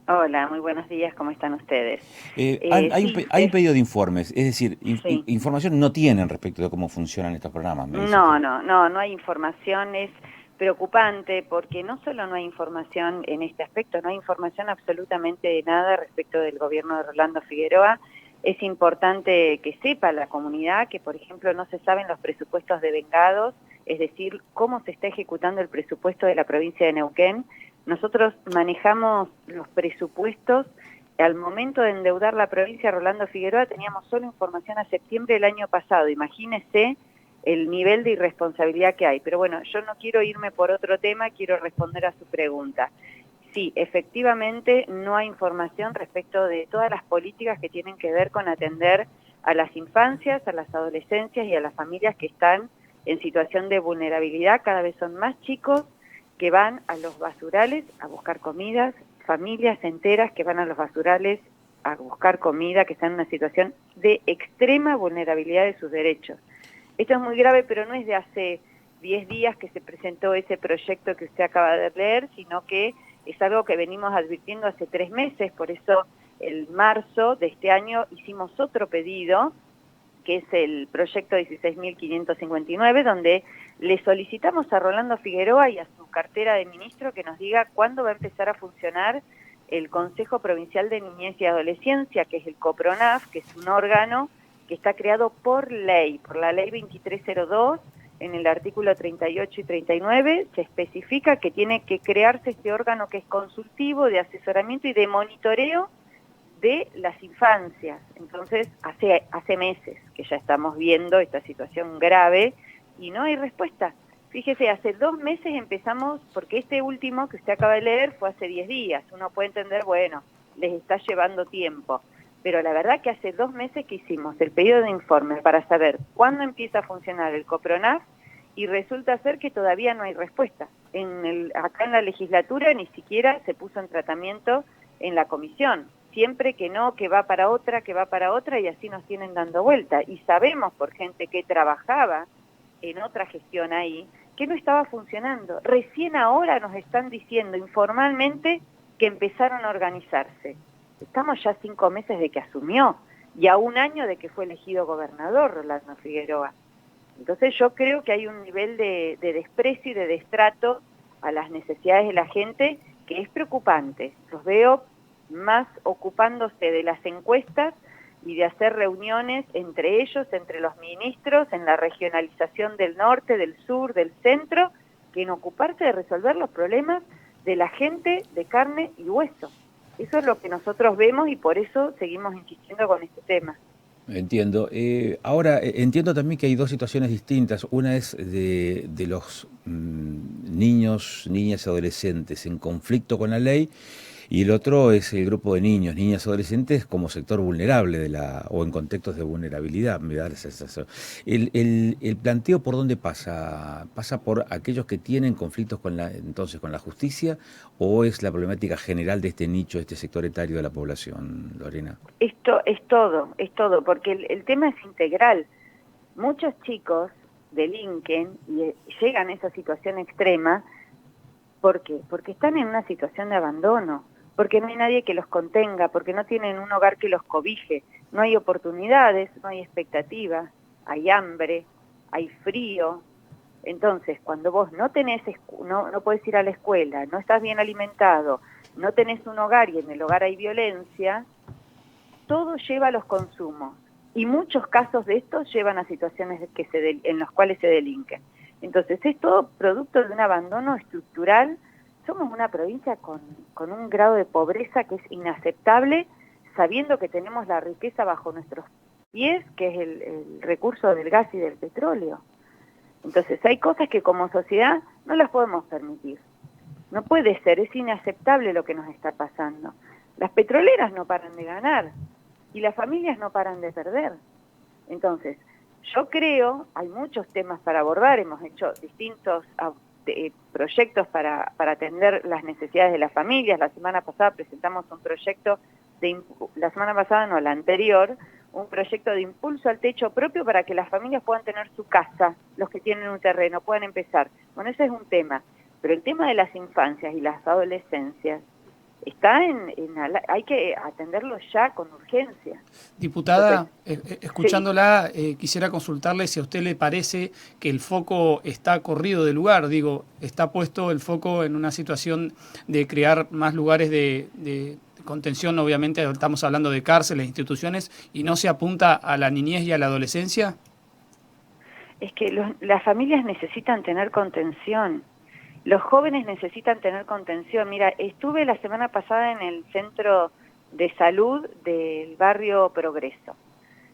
Hola, muy buenos días, ¿cómo están ustedes? Sí, Hay un pedido de informes, es decir, sí. información no tienen respecto de cómo funcionan estos programas, me dice No, usted. no, no, no hay información, es preocupante porque no solo no hay información en este aspecto, no hay información absolutamente de nada respecto del gobierno de Rolando Figueroa. Es importante que sepa la comunidad que, por ejemplo, no se saben los presupuestos de vengados, es decir, cómo se está ejecutando el presupuesto de la provincia de Neuquén. Nosotros manejamos los presupuestos. Al momento de endeudar la provincia de Rolando Figueroa teníamos solo información a septiembre del año pasado. Imagínese el nivel de irresponsabilidad que hay. Pero bueno, yo no quiero irme por otro tema, quiero responder a su pregunta. Sí, efectivamente no hay información respecto de todas las políticas que tienen que ver con atender a las infancias, a las adolescencias y a las familias que están en situación de vulnerabilidad. Cada vez son más chicos que van a los basurales a buscar comidas, familias enteras que van a los basurales a buscar comida, que están en una situación de extrema vulnerabilidad de sus derechos. Esto es muy grave, pero no es de hace 10 días que se presentó ese proyecto que usted acaba de leer, sino que es algo que venimos advirtiendo hace 3 meses, por eso el marzo de este año hicimos otro pedido, que es el proyecto 16.559, donde le solicitamos a Rolando Figueroa y a su cartera de ministro que nos diga cuándo va a empezar a funcionar el Consejo Provincial de Niñez y Adolescencia, que es el COPRONAF, que es un órgano que está creado por ley, por la ley 2302, en el artículo 38 y 39, se especifica que tiene que crearse este órgano que es consultivo, de asesoramiento y de monitoreo de las infancias. Entonces, hace meses que ya estamos viendo esta situación grave y no hay respuesta. Fíjese, hace 2 meses empezamos, porque este último que usted acaba de leer fue hace 10 días. Uno puede entender, bueno, les está llevando tiempo. Pero la verdad que hace 2 meses que hicimos el pedido de informe para saber cuándo empieza a funcionar el COPRONAF y resulta ser que todavía no hay respuesta. Acá en la legislatura ni siquiera se puso en tratamiento en la comisión. Siempre que no, que va para otra, que va para otra, y así nos tienen dando vuelta. Y sabemos por gente que trabajaba en otra gestión ahí, que no estaba funcionando. Recién ahora nos están diciendo informalmente que empezaron a organizarse. Estamos ya 5 meses de que asumió y a 1 año de que fue elegido gobernador Rolando Figueroa. Entonces yo creo que hay un nivel de desprecio y de destrato a las necesidades de la gente que es preocupante. Los veo más ocupándose de las encuestas y de hacer reuniones entre ellos, entre los ministros, en la regionalización del norte, del sur, del centro, que en ocuparse de resolver los problemas de la gente de carne y hueso. Eso es lo que nosotros vemos y por eso seguimos insistiendo con este tema. Entiendo. Ahora, entiendo también que hay dos situaciones distintas. Una es de los niños, niñas y adolescentes en conflicto con la ley, y el otro es el grupo de niños, niñas, adolescentes como sector vulnerable o en contextos de vulnerabilidad, me da la sensación. El planteo por dónde pasa, pasa por aquellos que tienen conflictos entonces con la justicia, o es la problemática general de este nicho, de este sector etario de la población, Lorena. Esto es todo, porque el tema es integral. Muchos chicos delinquen y llegan a esa situación extrema. ¿Por qué? Porque están en una situación de abandono, porque no hay nadie que los contenga, porque no tienen un hogar que los cobije, no hay oportunidades, no hay expectativas, hay hambre, hay frío. Entonces, cuando vos no tenés, no podés ir a la escuela, no estás bien alimentado, no tenés un hogar y en el hogar hay violencia, todo lleva a los consumos y muchos casos de estos llevan a situaciones en las cuales se delinquen. Entonces es todo producto de un abandono estructural. Somos una provincia con un grado de pobreza que es inaceptable, sabiendo que tenemos la riqueza bajo nuestros pies, que es el recurso del gas y del petróleo. Entonces hay cosas que como sociedad no las podemos permitir. No puede ser, es inaceptable lo que nos está pasando. Las petroleras no paran de ganar y las familias no paran de perder. Entonces, yo creo, hay muchos temas para abordar, hemos hecho distintos proyectos para atender las necesidades de las familias. La semana pasada presentamos un proyecto, la semana pasada no, la anterior, un proyecto de impulso al techo propio para que las familias puedan tener su casa, los que tienen un terreno, puedan empezar. Bueno, ese es un tema. Pero el tema de las infancias y las adolescencias hay que atenderlo ya con urgencia. Diputada, escuchándola, Sí. quisiera consultarle si a usted le parece que el foco está corrido de lugar. Digo, está puesto el foco en una situación de crear más lugares de contención, obviamente estamos hablando de cárceles, instituciones, y no se apunta a la niñez y a la adolescencia. Es que las familias necesitan tener contención. Los jóvenes necesitan tener contención. Mira, estuve la semana pasada en el centro de salud del barrio Progreso.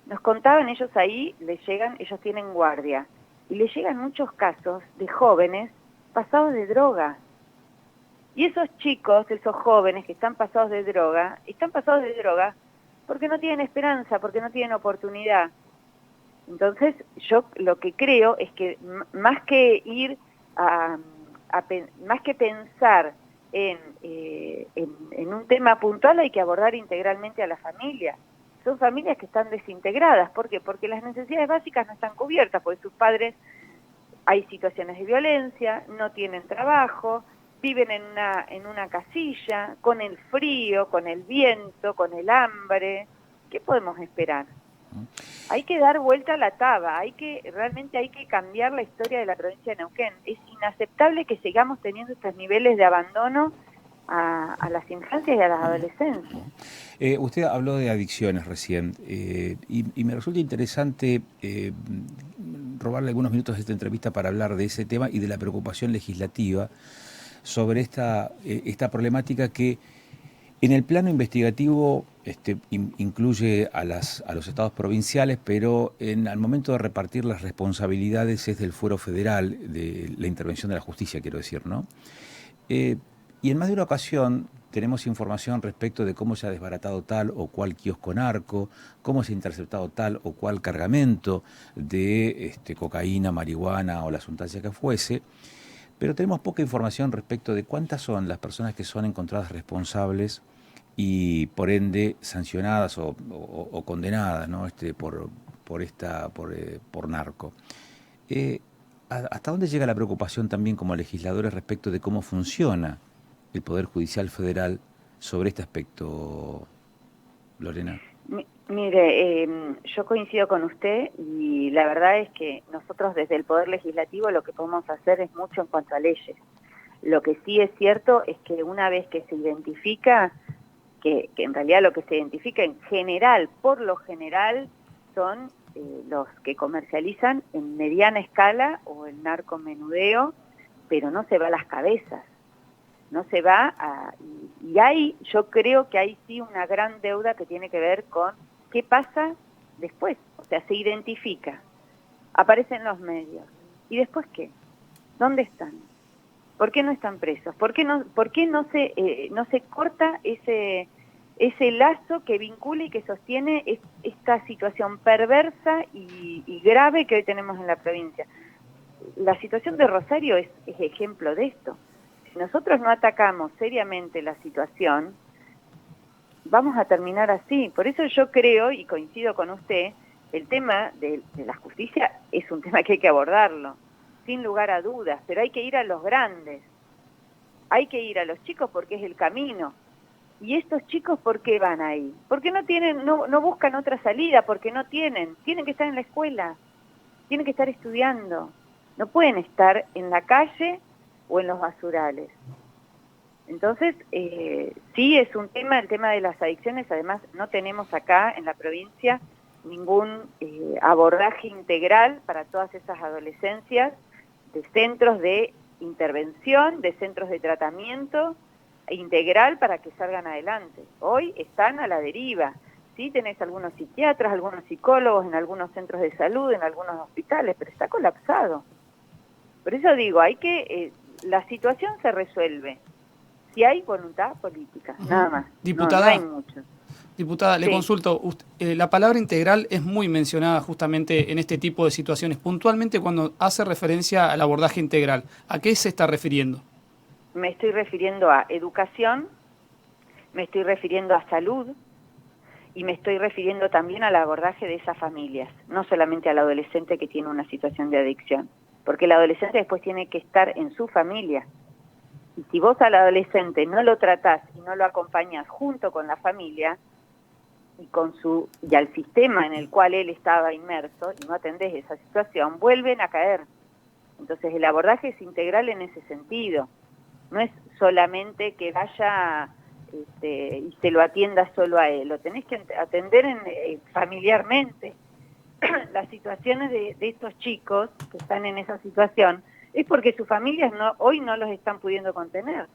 Nos contaban ellos ahí, ellos tienen guardia, y les llegan muchos casos de jóvenes pasados de droga. Y esos chicos, esos jóvenes que están pasados de droga porque no tienen esperanza, porque no tienen oportunidad. Entonces, yo lo que creo es que más que ir más que pensar en un tema puntual, hay que abordar integralmente a la familia. Son familias que están desintegradas. ¿Por qué? Porque las necesidades básicas no están cubiertas, porque sus padres, hay situaciones de violencia, no tienen trabajo, viven en una casilla, con el frío, con el viento, con el hambre. ¿Qué podemos esperar? Hay que dar vuelta a la taba, realmente hay que cambiar la historia de la provincia de Neuquén. Es inaceptable que sigamos teniendo estos niveles de abandono a las infancias y a las adolescencias. Usted habló de adicciones recién y me resulta interesante robarle algunos minutos de esta entrevista para hablar de ese tema y de la preocupación legislativa sobre esta problemática que en el plano investigativo incluye a los estados provinciales, pero al momento de repartir las responsabilidades es del fuero federal, de la intervención de la justicia, quiero decir, ¿no? Y en más de una ocasión tenemos información respecto de cómo se ha desbaratado tal o cual kiosco narco, cómo se ha interceptado tal o cual cargamento de cocaína, marihuana o la sustancia que fuese, pero tenemos poca información respecto de cuántas son las personas que son encontradas responsables y por ende sancionadas o condenadas, ¿no? por narco. ¿Hasta dónde llega la preocupación también como legisladores respecto de cómo funciona el Poder Judicial Federal sobre este aspecto, Lorena? Mire, yo coincido con usted y la verdad es que nosotros desde el Poder Legislativo lo que podemos hacer es mucho en cuanto a leyes. Lo que sí es cierto es que una vez que se identifica, que en realidad lo que se identifica en general, por lo general, son los que comercializan en mediana escala o el narcomenudeo, pero no se va a las cabezas. No se va yo creo que hay sí una gran deuda que tiene que ver con qué pasa después. O sea, se identifica, aparecen los medios. ¿Y después qué? ¿Dónde están? ¿Por qué no están presos? ¿Por qué no se corta ese lazo que vincula y que sostiene esta situación perversa y grave que hoy tenemos en la provincia? La situación de Rosario es ejemplo de esto. Si nosotros no atacamos seriamente la situación, vamos a terminar así. Por eso yo creo, y coincido con usted, el tema de la justicia es un tema que hay que abordarlo, sin lugar a dudas, pero hay que ir a los grandes, hay que ir a los chicos porque es el camino. ¿Y estos chicos por qué van ahí? Porque no buscan otra salida, porque tienen que estar en la escuela, tienen que estar estudiando, no pueden estar en la calle o en los basurales. Entonces, sí es un tema, el tema de las adicciones. Además no tenemos acá en la provincia ningún abordaje integral para todas esas adolescencias, de centros de intervención, de centros de tratamiento integral para que salgan adelante. Hoy están a la deriva. Sí tenés algunos psiquiatras, algunos psicólogos en algunos centros de salud, en algunos hospitales, pero está colapsado. Por eso digo, la situación se resuelve si hay voluntad política, nada más. Diputada, no hay mucho. Diputada, Sí. le consulto, la palabra integral es muy mencionada justamente en este tipo de situaciones, puntualmente cuando hace referencia al abordaje integral. ¿A qué se está refiriendo? Me estoy refiriendo a educación, me estoy refiriendo a salud y me estoy refiriendo también al abordaje de esas familias, no solamente al adolescente que tiene una situación de adicción, porque el adolescente después tiene que estar en su familia. Y si vos al adolescente no lo tratás y no lo acompañás junto con la familia y al sistema en el cual él estaba inmerso, y no atendés esa situación, vuelven a caer. Entonces el abordaje es integral en ese sentido. No es solamente que vaya y se lo atienda solo a él, lo tenés que atender familiarmente. Las situaciones de estos chicos que están en esa situación es porque sus familias hoy no los están pudiendo contener.